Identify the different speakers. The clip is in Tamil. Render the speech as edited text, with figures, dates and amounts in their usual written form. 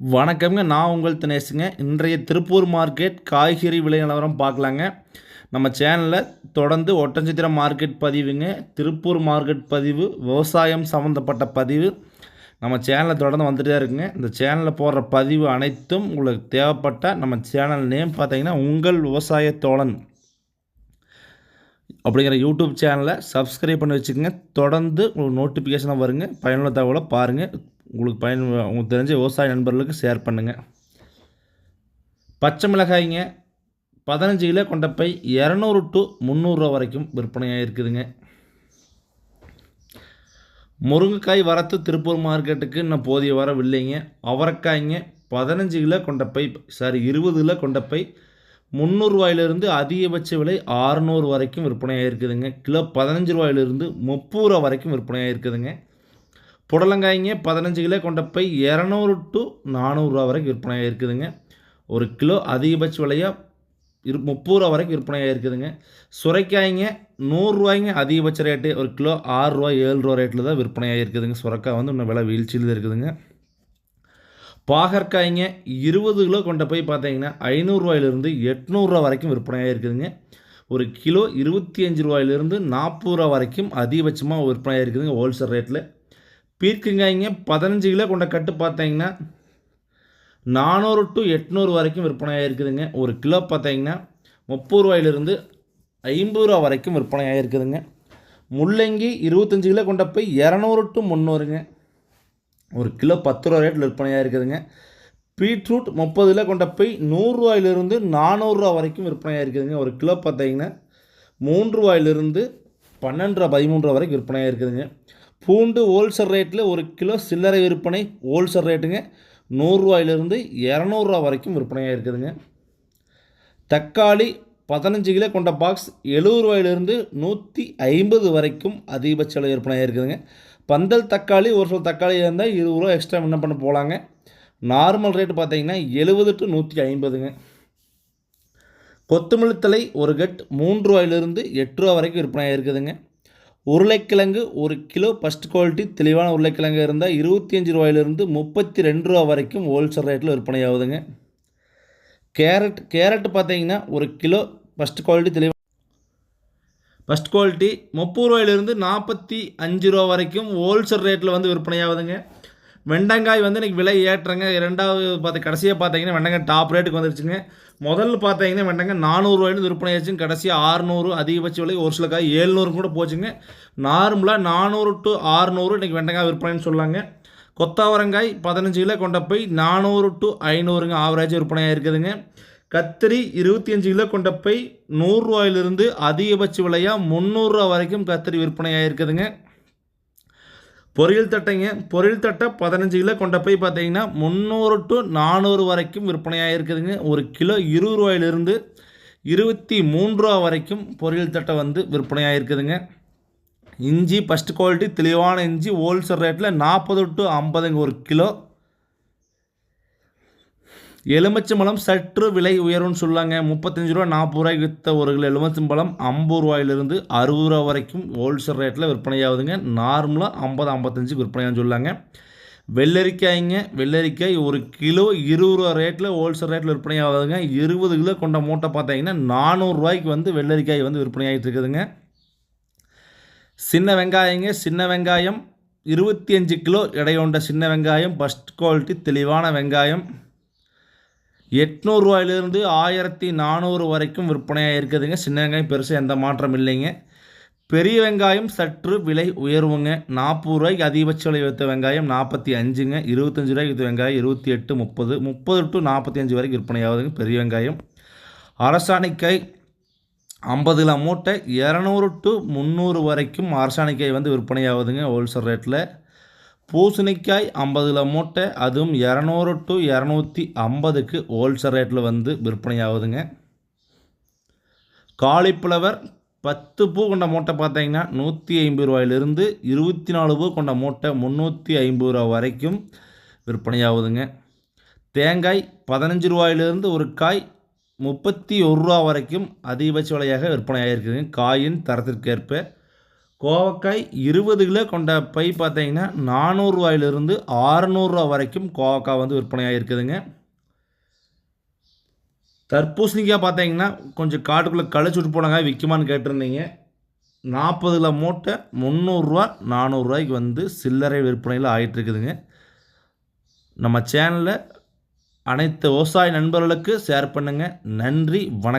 Speaker 1: வணக்கம்ங்க. நான் உங்கள் தினேஷுங்க. இன்றைய திருப்பூர் மார்க்கெட் காய்கறி விலை நிலவரம் பார்க்கலாங்க. நம்ம சேனலில் தொடர்ந்து ஒட்டன்சத்திரம் மார்க்கெட் பதிவுங்க, திருப்பூர் மார்க்கெட் பதிவு, விவசாயம் சம்மந்தப்பட்ட பதிவு நம்ம சேனலில் தொடர்ந்து வந்துகிட்டே இருக்குங்க. இந்த சேனலில் போடுற பதிவு அனைத்தும் உங்களுக்கு தேவைப்பட்ட நம்ம சேனல் நேம் பார்த்தீங்கன்னா உங்கள் விவசாய தோழன் அப்படிங்கிற யூடியூப் சேனலை சப்ஸ்கிரைப் பண்ணி வச்சுக்கோங்க. தொடர்ந்து உங்களுக்கு நோட்டிஃபிகேஷனாக வருங்க. பயனுள்ள தகவலை பாருங்கள். உங்களுக்கு தெரிஞ்ச விவசாய நண்பர்களுக்கு ஷேர் பண்ணுங்கள். பச்சை மிளகாய்ங்க 15 கிலோ கொண்ட பை 200 டு 300 ரூபா வரைக்கும் விற்பனையாக இருக்குதுங்க. முருங்கைக்காய் வரத்து திருப்பூர் மார்க்கெட்டுக்கு இன்னும் போதிய வரவில்லைங்க. அவரைக்காய்ங்க 15 கிலோ கொண்ட பை 20 கிலோ கொண்ட பை 300 ரூபாயிலிருந்து அதிகபட்ச விலை 600 வரைக்கும் விற்பனையாக இருக்குதுங்க. கிலோ 15 ரூபாயிலிருந்து 30 ரூபா வரைக்கும் விற்பனையாக இருக்குதுங்க. புடலங்காய்ங்க 15 கிலோ கொண்ட பை 200 டு 400 ரூபா வரைக்கும் விற்பனையாக இருக்குதுங்க. ஒரு கிலோ அதிகபட்ச விலையாக 30 ரூபா வரைக்கும் விற்பனையாக இருக்குதுங்க. சுரைக்காய்ங்க 100 ரூபாய்ங்க அதிகபட்ச ரேட்டு. ஒரு கிலோ 6 ரூபா 7 ரூபா ரேட்டில் தான் விற்பனையாக இருக்குதுங்க. சுரைக்காய் வந்து இன்னும் விலை வீழ்ச்சியில் இருக்குதுங்க. பாகற்காய்ங்க 20 கிலோ கொண்ட போய் பார்த்தீங்கன்னா 500 ரூபாயிலிருந்து 800 ரூபா வரைக்கும் விற்பனையாக இருக்குதுங்க. ஒரு கிலோ 25 ரூபாயிலிருந்து 40 ரூபா வரைக்கும் அதிகபட்சமாக விற்பனையாக இருக்குதுங்க ஹோல்சேல் ரேட்டில். பீர்க்கங்காய்ங்க 15 கிலோ கொண்ட கட்டு பார்த்தீங்கன்னா 400 டு 800 வரைக்கும் விற்பனையாக இருக்குதுங்க. ஒரு கிலோ பார்த்தீங்கன்னா 30 ரூபாயிலிருந்து 50 ரூபா வரைக்கும் விற்பனையாக இருக்குதுங்க. முள்ளங்கி 25 கிலோ கொண்ட போய் 200 டு 300ங்க. ஒரு கிலோ 10 ரூபா ரேட்டில் விற்பனையாக இருக்குதுங்க. பீட்ரூட் 30 கிலோ கொண்ட போய் 100 ரூபாயிலிருந்து 400 ரூபா வரைக்கும் விற்பனையாக இருக்குதுங்க. ஒரு கிலோ பார்த்தீங்கன்னா 3 ரூபாயிலிருந்து 12 ரூபா 13 ரூபா வரைக்கும் விற்பனையாக இருக்குதுங்க. பூண்டு ஹோல்சேல் ரேட்டில் ஒரு கிலோ சில்லறை விற்பனை ஹோல்சேல் ரேட்டுங்க 100 ரூபாயிலிருந்து 200 ரூபா வரைக்கும் விற்பனையாக இருக்குதுங்க. தக்காளி 15 கிலோ கொண்ட பாக்ஸ் 70 ரூபாயிலிருந்து 150 வரைக்கும் அதிகபட்ச விலை விற்பனையாக இருக்குதுங்க. பந்தல் தக்காளி ஒரு சில தக்காளி இருந்தால் 20 ரூபா எக்ஸ்ட்ரா என்ன பண்ண போகலாங்க. நார்மல் ரேட்டு பார்த்தீங்கன்னா 70 டு 150ங்க. கொத்தமல்லி தழை ஒரு கட் 3 ரூபாயிலிருந்து 8 ரூபா வரைக்கும் விற்பனையாக இருக்குதுங்க. உருளைக்கிழங்கு ஒரு கிலோ ஃபஸ்ட் குவாலிட்டி தெளிவான உருளைக்கிழங்கு இருந்தால் 25 ரூபாயிலிருந்து 32 ரூபா வரைக்கும் ஹோல்சேல் ரேட்டில் விற்பனை ஆகுதுங்க. கேரட் பார்த்தீங்கன்னா ஒரு கிலோ ஃபஸ்ட் குவாலிட்டி 30 ரூபாயிலிருந்து 45 ரூபா வரைக்கும் ஹோல்சேல் ரேட்டில் வந்து விற்பனை ஆகுதுங்க. வெண்டங்காய் வந்து இன்றைக்கி விலை ஏற்றங்க. ரெண்டாவது கடைசியாக பார்த்தீங்கன்னா வெண்டங்காய் டாப் ரேட்டுக்கு வந்துருச்சுங்க. முதல்ல பார்த்தீங்கன்னா வெண்டங்காய் 400 ரூபாயிலிருந்து விற்பனை ஆச்சுங்க. கடைசியாக 600 அதிகபட்ச விலை, ஒரு சில காய் 700 கூட போச்சுங்க. நார்மலாக 400 டு 600 இன்றைக்கி வெண்டங்காய் விற்பனைன்னு சொல்லாங்க. கொத்தவரங்காய் 15 கிலோ கொண்ட போய் 400 டு 500ங்க ஆவரேஜ் விற்பனையாக இருக்குதுங்க. கத்திரி 25 கிலோ கொண்ட போய் 100 ரூபாயிலிருந்து அதிகபட்ச விலையாக 300 ரூபா வரைக்கும் கத்திரி விற்பனையாக இருக்குதுங்க. பொரியல் தட்டை 15 கிலோ கொண்ட போய் பார்த்தீங்கன்னா 300 டு 400 வரைக்கும் விற்பனையாக இருக்குதுங்க. ஒரு கிலோ 20 ரூபாயிலிருந்து 23 ரூபா வரைக்கும் பொரியல் தட்டை வந்து விற்பனையாக இருக்குதுங்க. இஞ்சி ஃபஸ்ட் குவாலிட்டி தெளிவான இஞ்சி ஹோல்சேல் ரேட்டில் 40 டு 50ங்க ஒரு கிலோ. எலுமிச்சம்பழம் சற்று விலை உயரும்னு சொல்லாங்க. 35 ரூபா 40 ரூபாய்க்கு விற்ற ஒரு கிலோ எலுமிச்சம்பழம் 50 ரூபாயிலிருந்து 60 ரூபா வரைக்கும் ஹோல்சேல் ரேட்டில் விற்பனையாகுதுங்க. நார்மலாக 50-55 விற்பனையாகுன்னு சொல்லாங்க. வெள்ளரிக்காய் ஒரு கிலோ 20 ரூபா ரேட்டில் ஹோல்சேல் ரேட்டில் விற்பனையாகுதுங்க. 20 கிலோ கொண்ட மூட்டை பார்த்தீங்கன்னா 400 ரூபாய்க்கு வந்து வெள்ளரிக்காய் வந்து விற்பனையாகிட்டு இருக்குதுங்க. சின்ன வெங்காயம் 25 கிலோ எடையொண்ட சின்ன வெங்காயம் ஃபஸ்ட் குவாலிட்டி தெளிவான வெங்காயம் 800 ரூபாயிலிருந்து 1400 வரைக்கும் விற்பனையாக இருக்குதுங்க. சின்ன வெங்காயம் பெருசாக எந்த மாற்றம் இல்லைங்க. பெரிய வெங்காயம் சற்று விலை உயர்வுங்க. 40 ரூபாய்க்கு அதிகபட்ச விலை வைத்த வெங்காயம் 45ங்க. 25 ரூபாய்க்கு விற்ற வெங்காயம் 28, 30 டு 45 வரைக்கும் விற்பனை ஆகுதுங்க பெரிய வெங்காயம். அரசாணிக்காய் 50 கிலோ மூட்டை 200 டு 300 வரைக்கும் அரசாணிக்காய் வந்து விற்பனை ஆகுதுங்க ஹோல்சேல் ரேட்டில். பூசணிக்காய் 50 கிலோ மூட்டை அதுவும் 200 டு 250க்கு ஹோல்சேல் ரேட்டில் வந்து விற்பனை ஆகுதுங்க. காலிஃப்ளவர் 10 பூ கொண்ட மூட்டை பார்த்தீங்கன்னா 150 ரூபாயிலிருந்து 24 பூ கொண்ட மூட்டை 350 ரூபா வரைக்கும் விற்பனை ஆகுதுங்க. தேங்காய் 15 ரூபாயிலிருந்து ஒரு காய் 31 ரூபா வரைக்கும் அதிகபட்ச விலையாக விற்பனை ஆகிருக்குதுங்க. காயின் தரத்திற்கேற்ப கோவக்காய் 20 கிலோ கொண்ட பை பார்த்தீங்கன்னா 400 ரூபாயிலிருந்து 600 ரூபா வரைக்கும் கோவக்காய் வந்து விற்பனையாக இருக்குதுங்க. தர்பூசணிக்காய் பார்த்தீங்கன்னா கொஞ்சம் காட்டுக்குள்ளே கழிச்சு விட்டு போனாங்க, விற்குமான்னு கேட்டிருந்தீங்க. 40 கிலோ மூட்டை 300 400 ரூபாய்க்கு வந்து சில்லறை விற்பனையில் ஆகிட்டு இருக்குதுங்க. நம்ம சேனலில் அனைத்து விவசாய நண்பர்களுக்கு ஷேர் பண்ணுங்கள். நன்றி, வணக்கம்.